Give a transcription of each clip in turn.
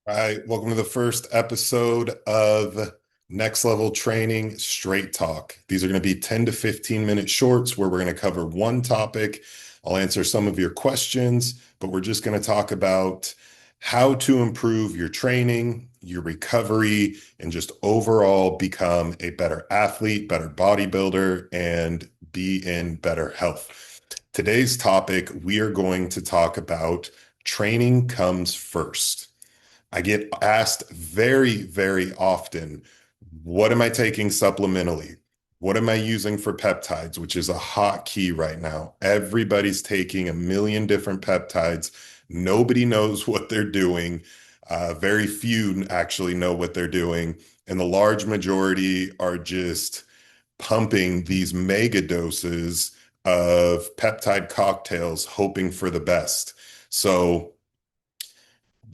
All right, welcome to the first episode of Next Level Training Straight Talk. These are going to be 10 to 15 minute shorts where we're going to cover one topic. I'll answer some of your questions, but we're just going to talk about how to improve your training, your recovery, and just overall become a better athlete, better bodybuilder, and be in better health. Today's topic, we are going to talk about training comes first. I get asked very, very often, what am I taking supplementally? What am I using for peptides, which is a hot key right now? Everybody's taking a million different peptides. Nobody knows what they're doing. Very few actually know what they're doing. And the large majority are just pumping these mega doses of peptide cocktails, hoping for the best. So,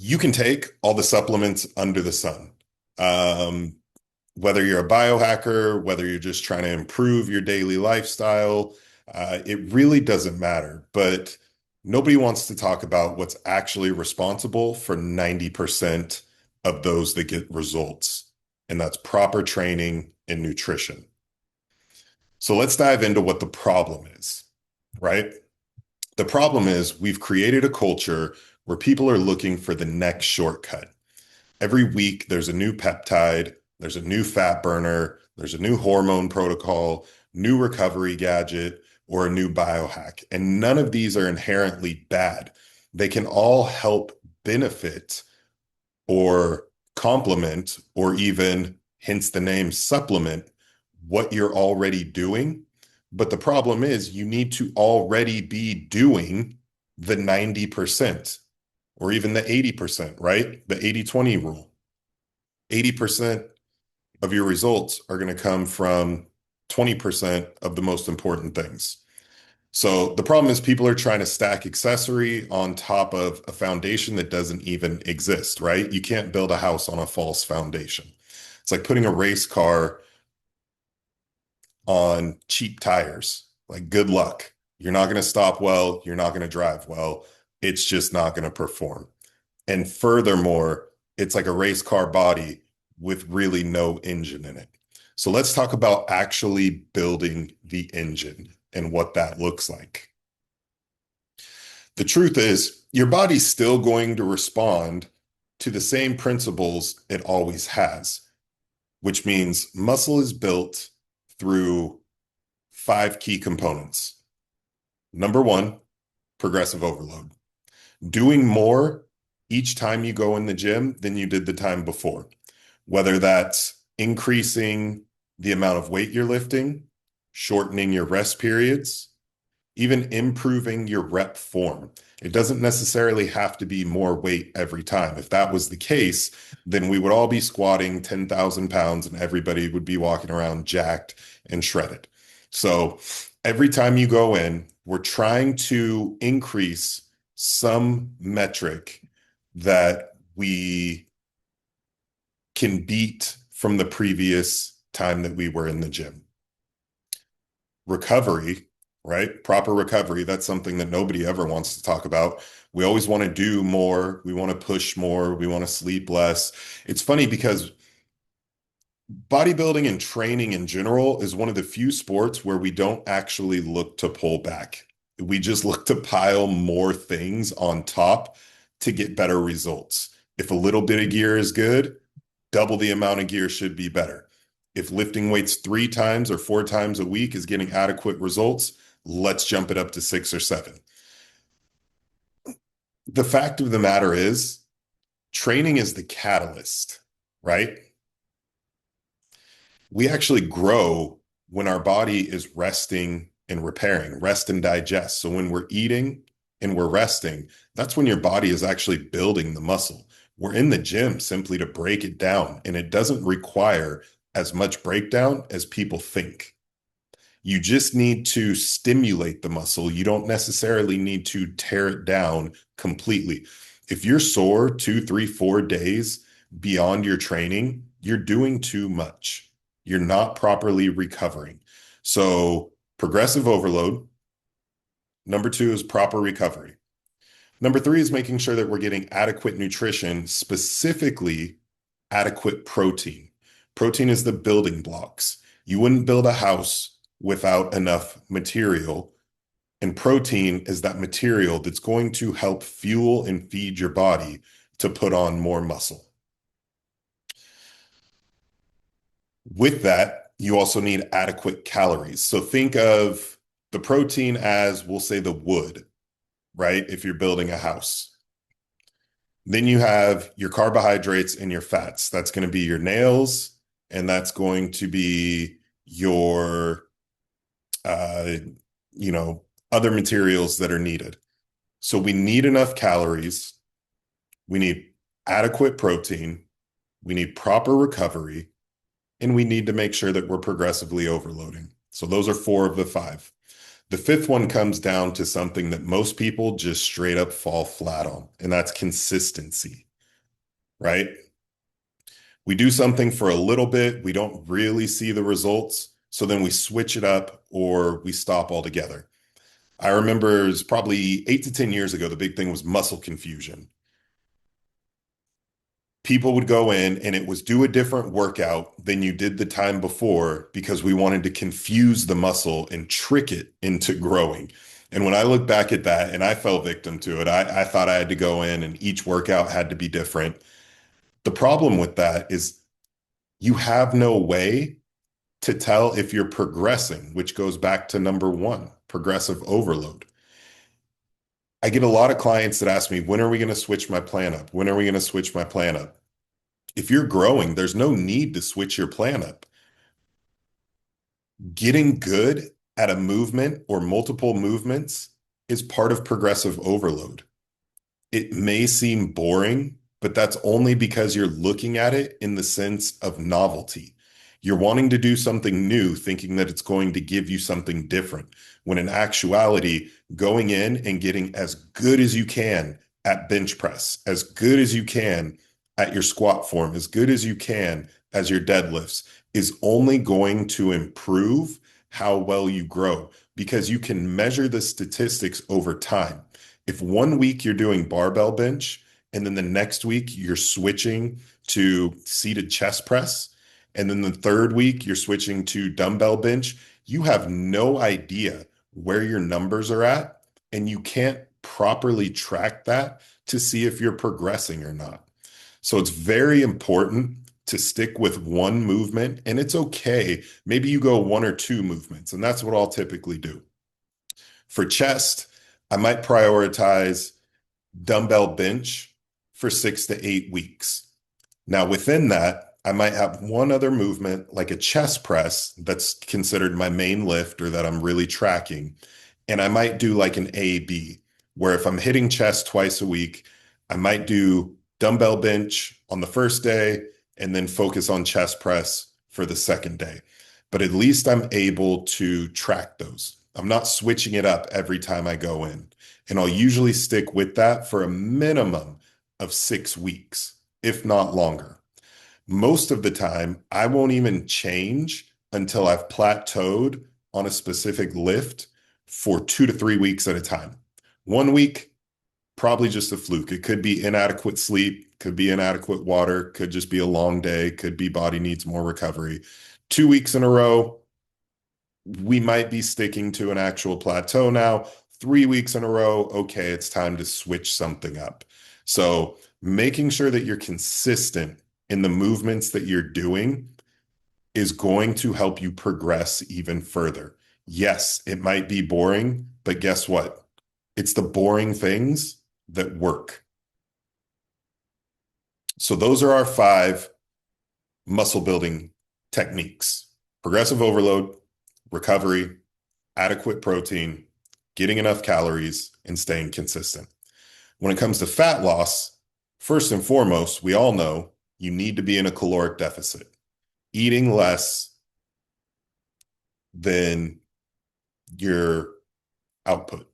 you can take all the supplements under the sun. Um, Whether you're a biohacker, whether you're just trying to improve your daily lifestyle, it really doesn't matter. But nobody wants to talk about what's actually responsible for 90% of those that get results, and that's proper training and nutrition. So let's dive into what the problem is, right? The problem is we've created a culture where people are looking for the next shortcut. Every week, there's a new peptide, there's a new fat burner, there's a new hormone protocol, new recovery gadget, or a new biohack. And none of these are inherently bad. They can all help benefit or complement, or even, hence the name, supplement what you're already doing. But the problem is you need to already be doing the 90% or even the 80%, right? The 80-20 rule. 80% of your results are going to come from 20% of the most important things. So the problem is people are trying to stack accessory on top of a foundation that doesn't even exist, right? You can't build a house on a false foundation. It's like putting a race car on cheap tires. Like, good luck. You're not going to stop well. You're not going to drive well. It's just not going to perform. And furthermore, it's like a race car body with really no engine in it. So let's talk about actually building the engine and what that looks like. The truth is, your body's still going to respond to the same principles it always has, which means muscle is built through five key components. Number one, progressive overload. Doing more each time you go in the gym than you did the time before, whether that's increasing the amount of weight you're lifting, shortening your rest periods, even improving your rep form. It doesn't necessarily have to be more weight every time. If that was the case, then we would all be squatting 10,000 pounds and everybody would be walking around jacked and shredded. So every time you go in, we're trying to increase some metric that we can beat from the previous time that we were in the gym. Recovery, right? Proper recovery. That's something that nobody ever wants to talk about. We always want to do more. We want to push more. We want to sleep less. It's funny because bodybuilding and training in general is one of the few sports where we don't actually look to pull back. We just look to pile more things on top to get better results. If a little bit of gear is good, double the amount of gear should be better. If lifting weights 3 times or 4 times a week is getting adequate results, let's jump it up to 6 or 7. The fact of the matter is, training is the catalyst, right? We actually grow when our body is resting and repairing, rest and digest. So when we're eating and we're resting, that's when your body is actually building the muscle. We're in the gym simply to break it down, and it doesn't require as much breakdown as people think. You just need to stimulate the muscle. You don't necessarily need to tear it down completely. If you're sore 2, 3, 4 days beyond your training, you're doing too much. You're not properly recovering. So, progressive overload. Number two is proper recovery. Number three is making sure that we're getting adequate nutrition, specifically adequate protein. Protein is the building blocks. You wouldn't build a house without enough material, and protein is that material that's going to help fuel and feed your body to put on more muscle. With that, you also need adequate calories. So think of the protein as, we'll say, the wood, right? If you're building a house. Then you have your carbohydrates and your fats. That's going to be your nails, and that's going to be your, uh, you know, other materials that are needed. So we need enough calories. We need adequate protein. We need proper recovery, and we need to make sure that we're progressively overloading. So those are four of the five. The fifth one comes down to something that most people just straight up fall flat on, and that's consistency, right? We do something for a little bit, we don't really see the results, so then we switch it up or we stop altogether. I remember it was probably 8 to 10 years ago, the big thing was muscle confusion. People would go in and it was do a different workout than you did the time before because we wanted to confuse the muscle and trick it into growing. And when I look back at that, and I fell victim to it, I thought I had to go in and each workout had to be different. The problem with that is you have no way to tell if you're progressing, which goes back to number one, progressive overload. I get a lot of clients that ask me, when are we going to switch my plan up? When are we going to switch my plan up? If you're growing, there's no need to switch your plan up. Getting good at a movement or multiple movements is part of progressive overload. It may seem boring, but that's only because you're looking at it in the sense of novelty. You're wanting to do something new, thinking that it's going to give you something different, when in actuality, going in and getting as good as you can at bench press, as good as you can at your squat form, as good as you can as your deadlifts, is only going to improve how well you grow because you can measure the statistics over time. If 1 week you're doing barbell bench and then the next week you're switching to seated chest press, and then the third week you're switching to dumbbell bench, you have no idea where your numbers are at, and you can't properly track that to see if you're progressing or not. So it's very important to stick with one movement, and it's okay. Maybe you go one or two movements, and that's what I'll typically do. For chest, I might prioritize dumbbell bench for 6 to 8 weeks. Now, within that, I might have one other movement like a chest press that's considered my main lift or that I'm really tracking. And I might do like an A-B, where if I'm hitting chest twice a week, I might do dumbbell bench on the first day and then focus on chest press for the second day. But at least I'm able to track those. I'm not switching it up every time I go in. And I'll usually stick with that for a minimum of 6 weeks, if not longer. Most of the time, I won't even change until I've plateaued on a specific lift for 2 to 3 weeks at a time. 1 week, probably just a fluke. It could be inadequate sleep, could be inadequate water, could just be a long day, could be body needs more recovery. 2 weeks in a row, we might be sticking to an actual plateau now. 3 weeks in a row, okay, it's time to switch something up. So making sure that you're consistent in the movements that you're doing is going to help you progress even further. Yes, it might be boring, but guess what? It's the boring things that work. So those are our 5 muscle building techniques: progressive overload, recovery, adequate protein, getting enough calories, and staying consistent. When it comes to fat loss, first and foremost, we all know you need to be in a caloric deficit, eating less than your output.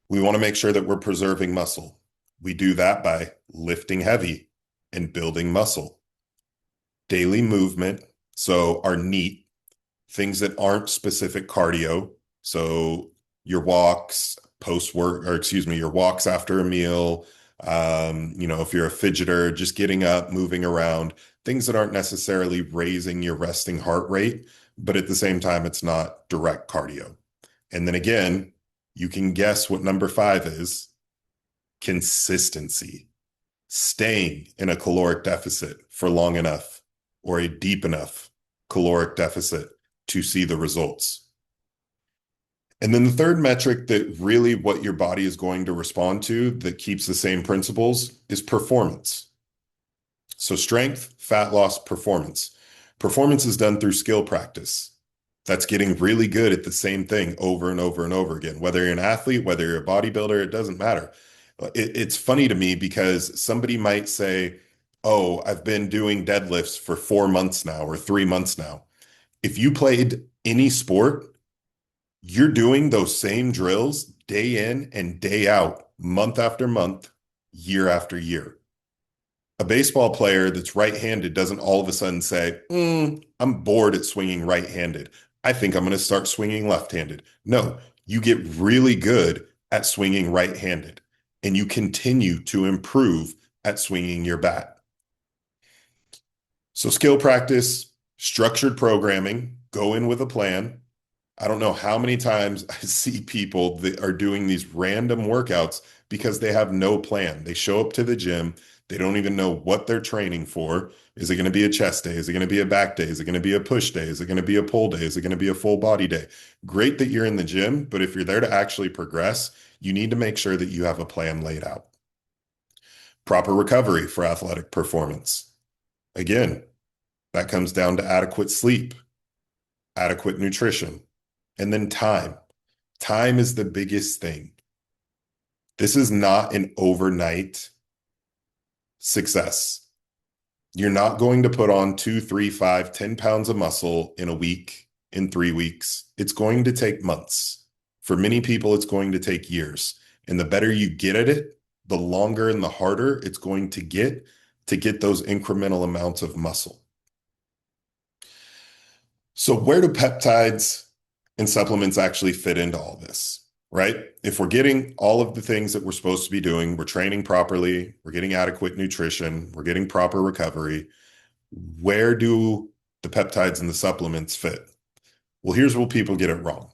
We want to make sure that we're preserving muscle. We do that by lifting heavy and building muscle. Daily movement, so our NEAT, things that aren't specific cardio. So your walks post work, or excuse me, your walks after a meal. If you're a fidgeter, just getting up, moving around, things that aren't necessarily raising your resting heart rate, but at the same time, it's not direct cardio. And then again, you can guess what number 5 is: consistency, staying in a caloric deficit for long enough or a deep enough caloric deficit to see the results. And then the third metric that really what your body is going to respond to that keeps the same principles is performance. So strength, fat loss, performance. Performance is done through skill practice. That's getting really good at the same thing over and over and over again. Whether you're an athlete, whether you're a bodybuilder, it doesn't matter. It's funny to me because somebody might say, oh, I've been doing deadlifts for 4 months now or 3 months now. If you played any sport, you're doing those same drills day in and day out, month after month, year after year. A baseball player that's right-handed doesn't all of a sudden say, I'm bored at swinging right-handed. I think I'm going to start swinging left-handed. No, you get really good at swinging right-handed and you continue to improve at swinging your bat. So skill practice, structured programming, go in with a plan. I don't know how many times I see people that are doing these random workouts because they have no plan. They show up to the gym. They don't even know what they're training for. Is it going to be a chest day? Is it going to be a back day? Is it going to be a push day? Is it going to be a pull day? Is it going to be a full body day? Great that you're in the gym, but if you're there to actually progress, you need to make sure that you have a plan laid out. Proper recovery for athletic performance. Again, that comes down to adequate sleep, adequate nutrition, and then time. Time is the biggest thing. This is not an overnight success. You're not going to put on 2, 3, 5, 10 pounds of muscle in a week, in 3 weeks. It's going to take months. For many people, it's going to take years. And the better you get at it, the longer and the harder it's going to get those incremental amounts of muscle. So where do peptides and supplements actually fit into all this, right? If we're getting all of the things that we're supposed to be doing, we're training properly, we're getting adequate nutrition, we're getting proper recovery, where do the peptides and the supplements fit? Well, here's where people get it wrong.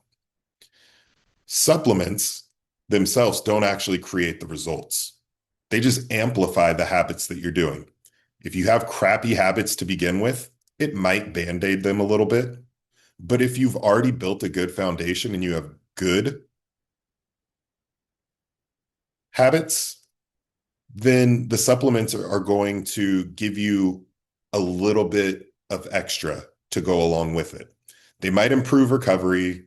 Supplements themselves don't actually create the results. They just amplify the habits that you're doing. If you have crappy habits to begin with, it might band-aid them a little bit. But if you've already built a good foundation and you have good habits, then the supplements are going to give you a little bit of extra to go along with it. They might improve recovery.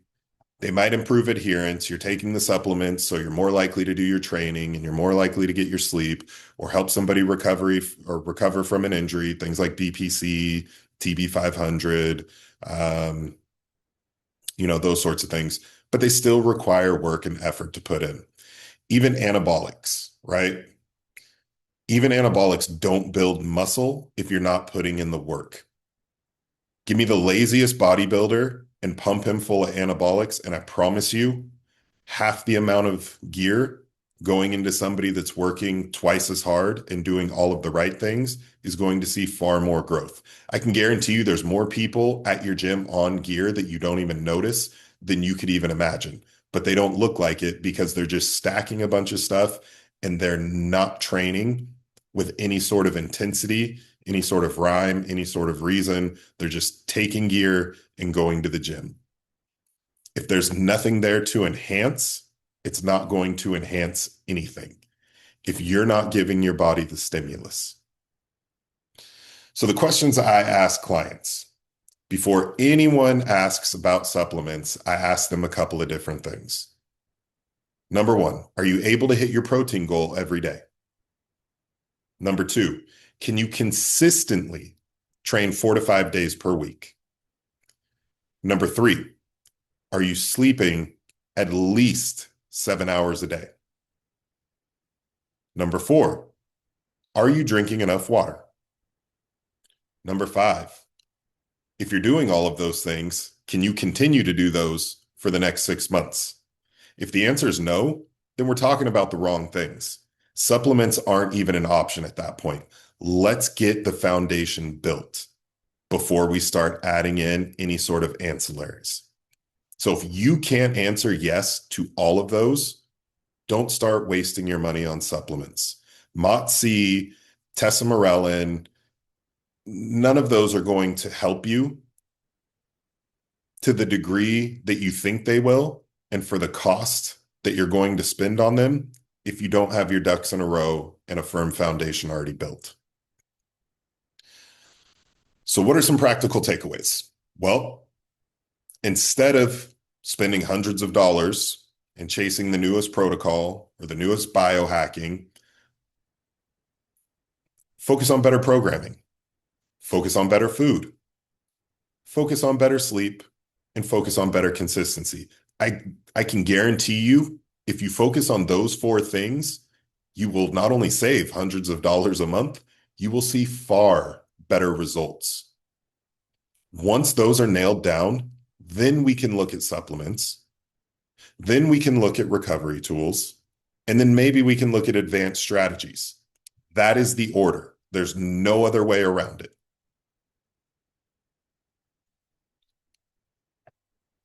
They might improve adherence. You're taking the supplements, so you're more likely to do your training and you're more likely to get your sleep or help somebody recover from an injury, things like BPC, TB 500, those sorts of things. But they still require work and effort to put in. Even anabolics, right? Even anabolics don't build muscle if you're not putting in the work. Give me the laziest bodybuilder and pump him full of anabolics, and I promise you, half the amount of gear going into somebody that's working twice as hard and doing all of the right things is going to see far more growth. I can guarantee you there's more people at your gym on gear that you don't even notice than you could even imagine, but they don't look like it because they're just stacking a bunch of stuff and they're not training with any sort of intensity, any sort of rhyme, any sort of reason. They're just taking gear and going to the gym. If there's nothing there to enhance, it's not going to enhance anything if you're not giving your body the stimulus. So the questions I ask clients before anyone asks about supplements, I ask them a couple of different things. Number 1, are you able to hit your protein goal every day? Number 2, can you consistently train 4 to 5 days per week? Number 3, are you sleeping at least 7 hours a day? Number 4, are you drinking enough water? Number 5, if you're doing all of those things, can you continue to do those for the next 6 months? If the answer is no, then we're talking about the wrong things. Supplements aren't even an option at that point. Let's get the foundation built before we start adding in any sort of ancillaries. So if you can't answer yes to all of those, don't start wasting your money on supplements. MOTS-C, tesamorelin, none of those are going to help you to the degree that you think they will, and for the cost that you're going to spend on them if you don't have your ducks in a row and a firm foundation already built. So what are some practical takeaways? Well, instead of spending hundreds of dollars and chasing the newest protocol or the newest biohacking, focus on better programming, focus on better food, focus on better sleep, and focus on better consistency. I can guarantee you, if you focus on those four things, you will not only save hundreds of dollars a month, you will see far better results. Once those are nailed down, then we can look at supplements. Then we can look at recovery tools. And then maybe we can look at advanced strategies. That is the order. There's no other way around it.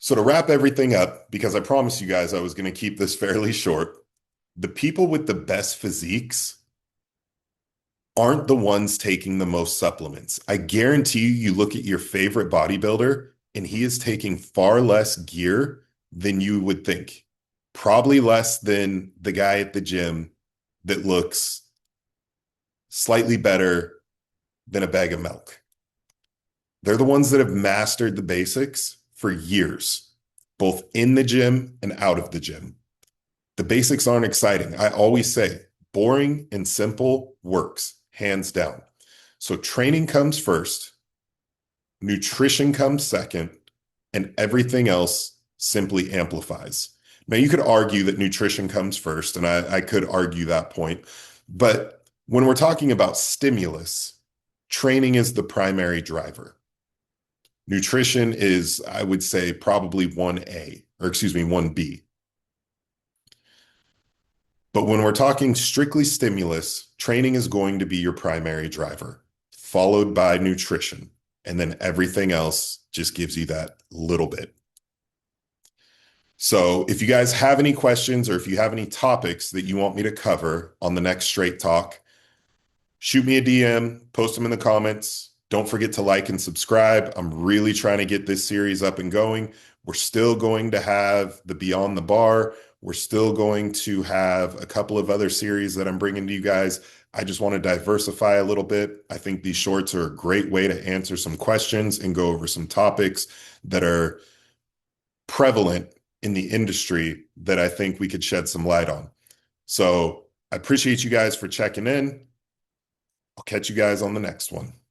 So to wrap everything up, because I promised you guys I was going to keep this fairly short, the people with the best physiques aren't the ones taking the most supplements. I guarantee you look at your favorite bodybuilder and he is taking far less gear than you would think. Probably less than the guy at the gym that looks slightly better than a bag of milk. They're the ones that have mastered the basics for years, both in the gym and out of the gym. The basics aren't exciting. I always say boring and simple works, hands down. So training comes first, nutrition comes second, and everything else simply amplifies. Now, you could argue that nutrition comes first, and I could argue that point. But when we're talking about stimulus, training is the primary driver. Nutrition is, I would say, probably 1A, or excuse me, 1B. But when we're talking strictly stimulus, training is going to be your primary driver, followed by nutrition. And then everything else just gives you that little bit. So if you guys have any questions or if you have any topics that you want me to cover on the next Straight Talk, shoot me a DM, post them in the comments. Don't forget to like and subscribe. I'm really trying to get this series up and going. We're still going to have the Beyond the Bar. We're still going to have a couple of other series that I'm bringing to you guys. I just want to diversify a little bit. I think these shorts are a great way to answer some questions and go over some topics that are prevalent in the industry that I think we could shed some light on. So I appreciate you guys for checking in. I'll catch you guys on the next one.